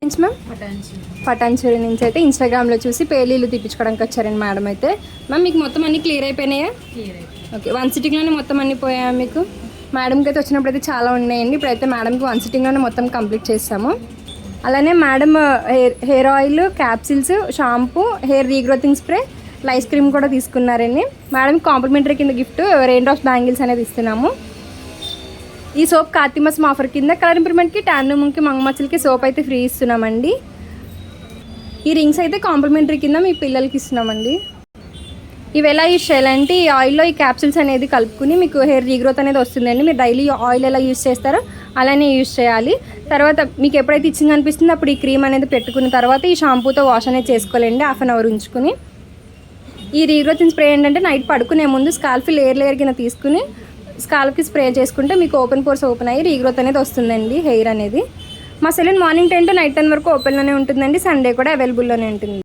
Ma'am Patancheru నుంచి అయితే ఇన్స్టాగ్రామ్లో చూసి పేలీలు తీపించుకోవడానికి వచ్చారండి మేడం అయితే. మ్యామ్ మీకు మొత్తం అన్నీ క్లియర్ అయిపోయినాయా? ఓకే, 1 సిట్టింగ్లోనే మొత్తం అన్నీ పోయాయా మీకు? మేడంకి అయితే వచ్చినప్పుడు అయితే చాలా ఉన్నాయండి. ఇప్పుడైతే మేడంకి 1 సిట్టింగ్లోనే మొత్తం కంప్లీట్ చేస్తాము. అలానే madam hair oil, capsules, shampoo, hair regrowthing spray, lice cream కూడా తీసుకున్నారండి. మేడం కాంప్లిమెంటరీ కింద గిఫ్ట్ రెయిన్ డ్రాప్స్ బ్యాంగిల్స్ అనేది ఇస్తున్నాము. ఈ సోప్ కార్తీక మాసం ఆఫర్ కింద కలర్ ఇంప్రూవ్మెంట్కి, ట్యాన్ రిమూవ్కి, మంగమచ్చలకి సోప్ అయితే ఫ్రీ ఇస్తున్నామండి. ఈ రింగ్స్ అయితే కాంప్లిమెంటరీ కింద మీ పిల్లలకి ఇస్తున్నామండి. ఇవి ఎలా యూజ్ చేయాలంటే ఈ ఆయిల్లో ఈ క్యాప్సిల్స్ అనేది కలుపుకుని మీకు హెయిర్ రీగ్రోత్ అనేది వస్తుందండి. మీరు డైలీ ఆయిల్ ఎలా యూజ్ చేస్తారో అలానే యూజ్ చేయాలి. తర్వాత మీకు ఎప్పుడైతే ఇచ్చింగ్ అనిపిస్తుందో అప్పుడు ఈ క్రీమ్ అనేది పెట్టుకున్న తర్వాత ఈ షాంపూతో వాష్ అనేది చేసుకోవాలండి. 1/2 అవర్ ఉంచుకుని. ఈ రీగ్రోతింగ్ స్ప్రే ఏంటంటే నైట్ పడుకునే ముందు స్కాల్ఫ్ లేయర్ కింద తీసుకుని స్కాల్ఫ్కి స్ప్రే చేసుకుంటే మీకు ఓపెన్ పోర్స్ ఓపెన్ అయ్యి రీగ్రోత్ అనేది వస్తుందండి హెయిర్ అనేది. మా సెలూన్ మార్నింగ్ 10 to నైట్ 10 వరకు ఓపెన్లోనే ఉంటుందండి. సండే కూడా అవైలబుల్లోనే ఉంటుంది.